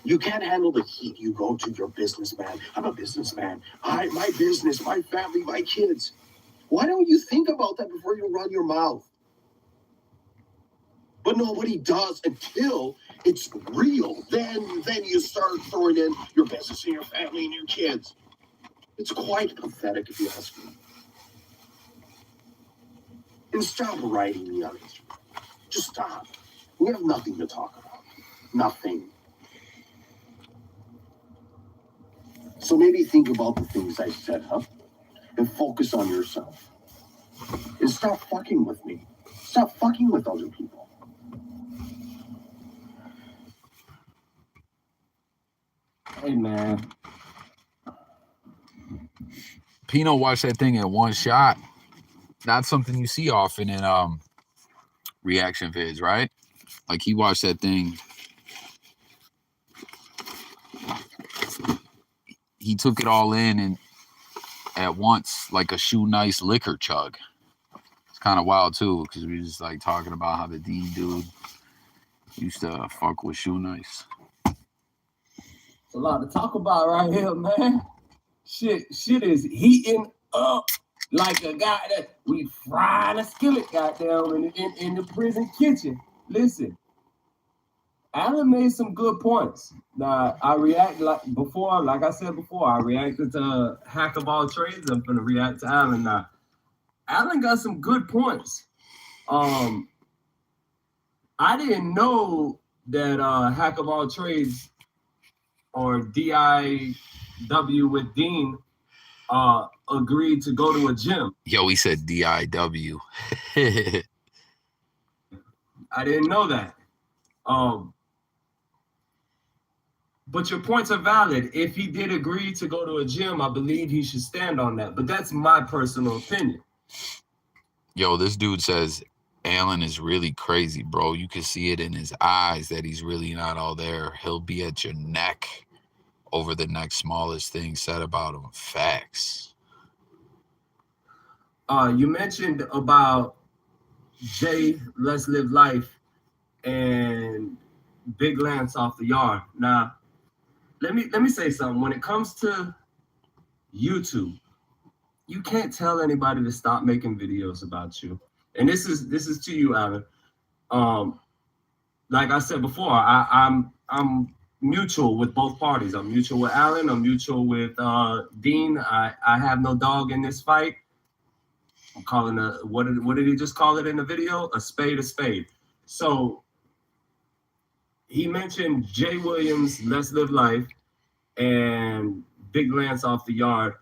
Speaker 6: you can't handle the heat, you go to your businessman. I'm a businessman. My business, my family, my kids. Why don't you think about that before you run your mouth? But nobody does until it's real. Then you start throwing in your business and your family and your kids. It's quite pathetic if you ask me. And stop writing me on Instagram. Just stop. We have nothing to talk about. Nothing. So maybe think about the things I said, huh? And focus on yourself. And stop fucking with me. Stop fucking with other people.
Speaker 7: Hey, man.
Speaker 1: Pino watched that thing in one shot. Not something you see often in reaction vids, right? Like he watched that thing. He took it all in and at once, like a shoe nice liquor chug. It's kind of wild too, because we just like talking about how the Dean dude used to fuck with shoe nice.
Speaker 7: It's a lot to talk about right here, man. Shit is heating up like a guy that we frying a skillet goddamn in the prison kitchen. Listen, Alan made some good points. Now I react like I said before, I reacted to Hack of All Trades. I'm gonna react to Alan now. Alan got some good points. I didn't know that Hack of All Trades or DIW with Dean agreed to go to a gym.
Speaker 1: Yo, he said DIW.
Speaker 7: I didn't know that. But your points are valid. If he did agree to go to a gym, I believe he should stand on that. But that's my personal opinion.
Speaker 1: Yo, this dude says Alan is really crazy, bro. You can see it in his eyes that he's really not all there. He'll be at your neck over the next smallest thing said about him. Facts.
Speaker 7: You mentioned about Jay, Let's Live Life, and Big Lance off the yard. Now, let me say something. When it comes to YouTube, you can't tell anybody to stop making videos about you. And this is to you, Alan. Like I said before, I'm mutual with both parties. I'm mutual with Alan. I'm mutual with Dean. I have no dog in this fight. I'm calling what did he just call it in the video? A spade a spade. So he mentioned Jay Williams, Let's Live Life, and Big Lance off the yard.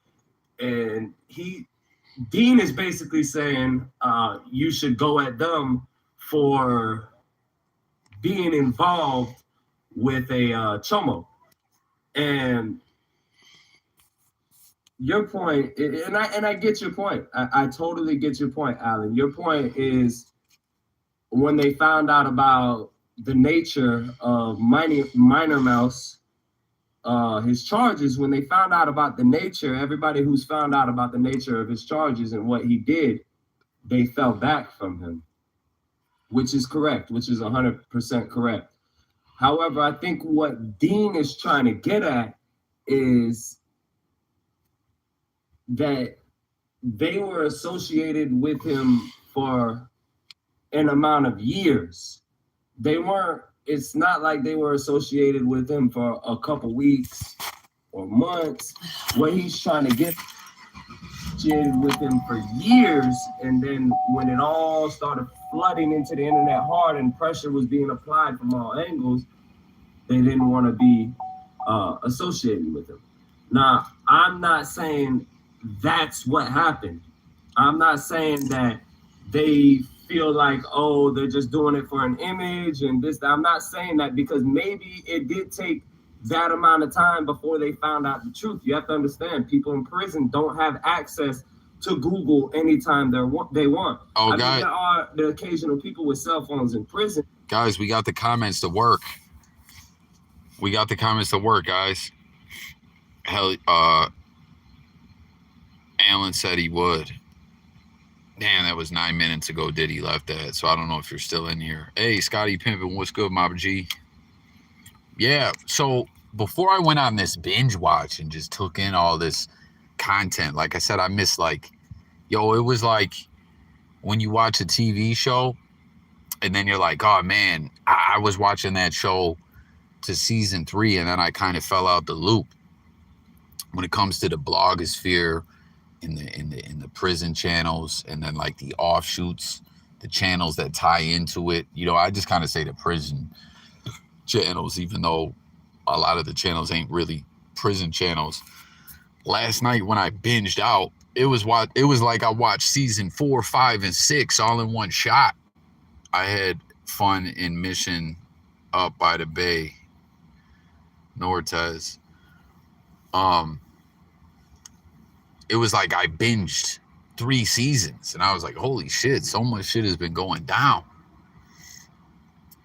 Speaker 7: And Dean is basically saying you should go at them for being involved with a chomo. And your point, and I get your point. I totally get your point, Alan. Your point is when they found out about the nature of Minor Mouse, his charges, when they found out about the nature, everybody who's found out about the nature of his charges and what he did, they fell back from him, which is correct, which is 100% correct. However, I think what Dean is trying to get at is that they were associated with him for an amount of years. They weren't, it's not like they were associated with him for a couple weeks or months. What he's trying to get associated with him for years, and then when it all started flooding into the internet hard and pressure was being applied from all angles, they didn't want to be associated with him. Now, I'm not saying that's what happened. I'm not saying that they feel like, oh, they're just doing it for an image and this. I'm not saying that, because maybe it did take that amount of time before they found out the truth. You have to understand, people in prison don't have access to Google anytime they want.
Speaker 1: Oh,
Speaker 7: I mean, there are the occasional people with cell phones in prison.
Speaker 1: Guys, we got the comments to work. We got the comments to work, guys. Hell, Alan said he would. Damn, that was 9 minutes ago Diddy left that, so I don't know if you're still in here. Hey, Scotty Pimpin', what's good, Mama G? Yeah, so before I went on this binge watch and just took in all this content, like I said, I missed it was like when you watch a TV show and then you're like, oh man, I was watching that show to season 3 and then I kind of fell out the loop when it comes to the blogosphere in the prison channels, and then like the offshoots, the channels that tie into it. I just kind of say the prison channels, even though a lot of the channels ain't really prison channels. Last night when I binged out, it was like I watched season 4, 5, and 6 all in one shot. I had fun in Mission Up by the Bay, Nortez. It was like I binged 3 seasons, and I was like, holy shit, so much shit has been going down.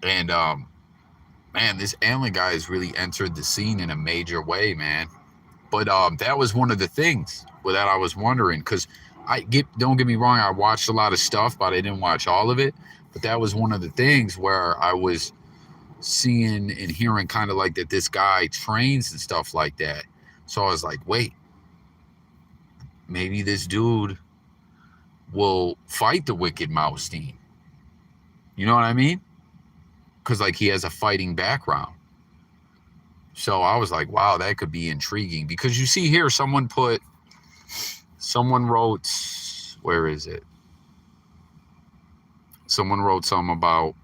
Speaker 1: And man, this Alan guy has really entered the scene in a major way, man. But that was one of the things that I was wondering, because don't get me wrong, I watched a lot of stuff, but I didn't watch all of it. But that was one of the things where I was seeing and hearing kind of like that this guy trains and stuff like that. So I was like, wait, maybe this dude will fight the Wicked Mouse team. You know what I mean? Because like he has a fighting background. So I was like, wow, that could be intriguing. Because you see here, someone wrote, where is it? Someone wrote something about,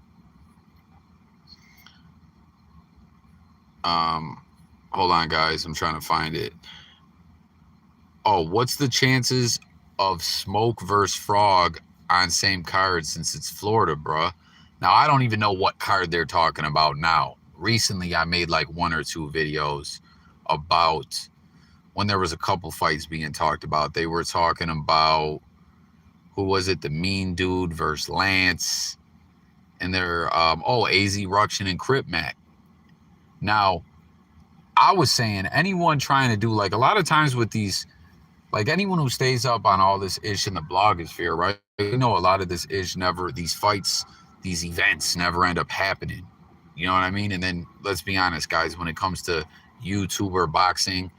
Speaker 1: hold on, guys, I'm trying to find it. Oh, what's the chances of Smoke versus Frog on same card since it's Florida, bruh? Now, I don't even know what card they're talking about now. Recently, I made like 1 or 2 videos about when there was a couple fights being talked about. They were talking about who was it? The mean dude versus Lance. And they're, AZ, Ruction, and Crip Mac. Now, I was saying anyone trying to do, like, a lot of times with these, like, anyone who stays up on all this ish in the blogosphere, right? You know, a lot of this ish never, these fights, these events never end up happening. You know what I mean? And then, let's be honest, guys, when it comes to YouTuber boxing,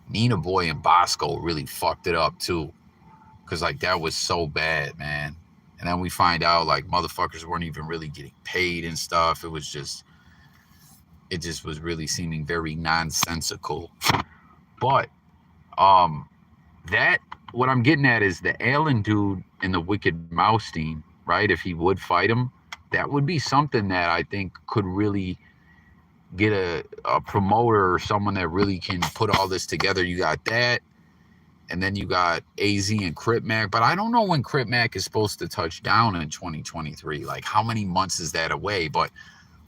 Speaker 1: Nina Boy and Bosco really fucked it up, too. Because, like, that was so bad, man. And then we find out, like, motherfuckers weren't even really getting paid and stuff. It just was really seeming very nonsensical. But, that, what I'm getting at is the Allen dude and the Wicked Mouse team, right? If he would fight him, that would be something that I think could really get a promoter or someone that really can put all this together. You got that. And then you got AZ and Crip Mac. But I don't know when Crip Mac is supposed to touch down in 2023. Like, how many months is that away? But,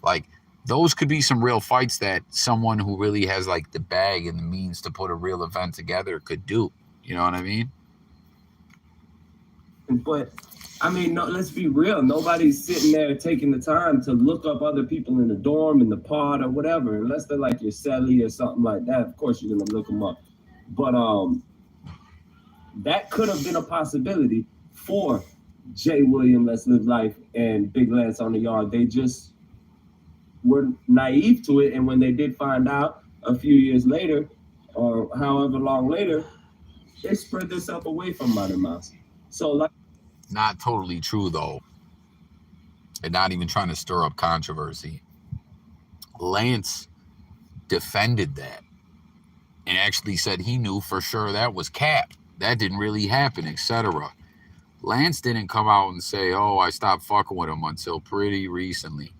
Speaker 1: like, those could be some real fights that someone who really has, like, the bag and the means to put a real event together could do. You know what I mean?
Speaker 7: But, I mean, no, let's be real. Nobody's sitting there taking the time to look up other people in the dorm, in the pod, or whatever. Unless they're like your celly or something like that. Of course, you're going to look them up. But, that could have been a possibility for Jay William, Let's Live Life, and Big Lance on the Yard. They just were naive to it, and when they did find out a few years later, or however long later, they spread themselves away from Mighty Mouse. So, like,
Speaker 1: not totally true, though. And not even trying to stir up controversy. Lance defended that and actually said he knew for sure that was cap. That didn't really happen, etc. Lance didn't come out and say, oh, I stopped fucking with him until pretty recently.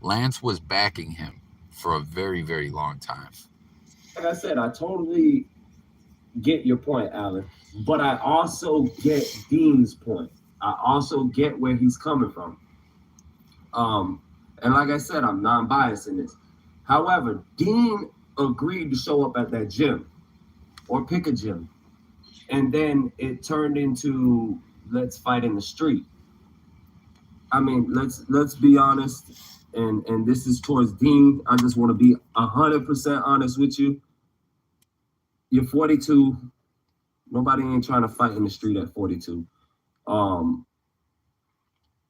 Speaker 1: Lance was backing him for a very, very long time.
Speaker 7: Like I said, I totally get your point, Alan. But I also get Dean's point. I also get where he's coming from. And like I said, I'm non-biased in this. However, Dean agreed to show up at that gym or pick a gym. And then it turned into let's fight in the street. I mean, let's be honest, and this is towards Dean. I just want to be 100% honest with you. You're 42. Nobody ain't trying to fight in the street at 42. I'm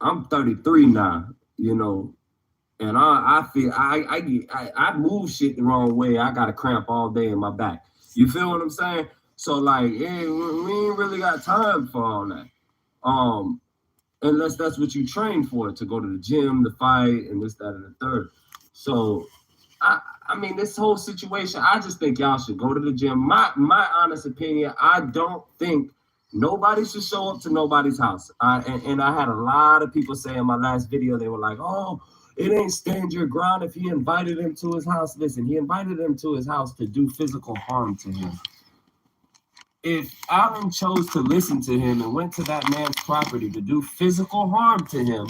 Speaker 7: 33 now, you know, and I feel I move shit the wrong way. I got a cramp all day in my back. You feel what I'm saying? So, like, yeah, we ain't really got time for all that. Unless that's what you train for, to go to the gym, to fight, and this, that, and the third. So, I mean, this whole situation, I just think y'all should go to the gym. My honest opinion, I don't think nobody should show up to nobody's house. And I had a lot of people say in my last video, they were like, oh, it ain't stand your ground if he invited him to his house. Listen, he invited him to his house to do physical harm to him. If Alan chose to listen to him and went to that man's property to do physical harm to him,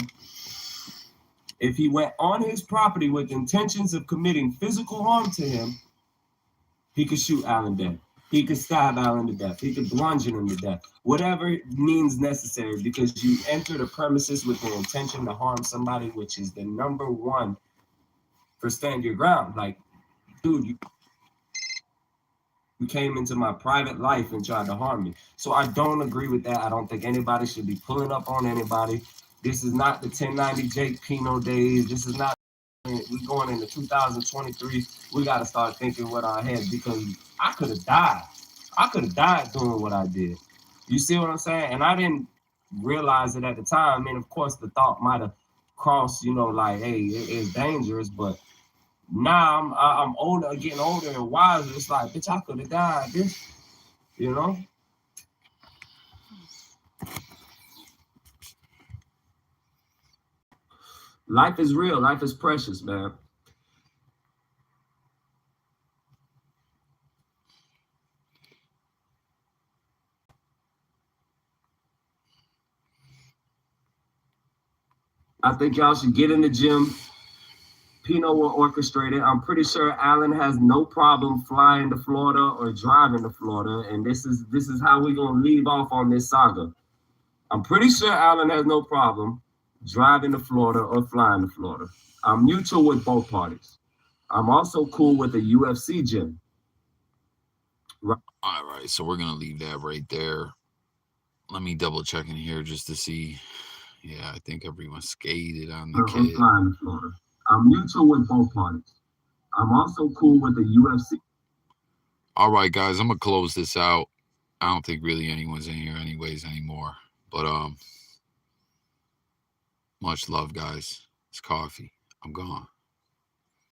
Speaker 7: if he went on his property with intentions of committing physical harm to him, he could shoot Alan dead. He could stab Alan to death. He could bludgeon him to death. Whatever means necessary, because you enter the premises with the intention to harm somebody, which is the number one for stand your ground. Like, dude, you came into my private life and tried to harm me. So I don't agree with that. I don't think anybody should be pulling up on anybody. This is not the 1090 Jake Pino days. This is not, we going into 2023. We got to start thinking with our heads, because I could have died. I could have died doing what I did. You see what I'm saying? And I didn't realize it at the time. I mean, of course, the thought might have crossed, you know, like, hey, it's dangerous, but now I'm older, getting older and wiser. It's like, bitch, I could have died. This, you know. Life is real. Life is precious, man. I think y'all should get in the gym. Pino will orchestrate it. I'm pretty sure Alan has no problem flying to Florida or driving to Florida. And this is how we're gonna leave off on this saga. I'm pretty sure Alan has no problem driving to Florida or flying to Florida. I'm mutual with both parties. I'm also cool with the UFC gym.
Speaker 1: All right, so we're gonna leave that right there. Let me double check in here just to see. Yeah, I think everyone skated on the kid.
Speaker 7: Flying to Florida. I'm mutual with both parties. I'm also cool with the UFC.
Speaker 1: All right, guys, I'm gonna close this out. I don't think really anyone's in here anyways anymore. But much love, guys. It's coffee. I'm gone.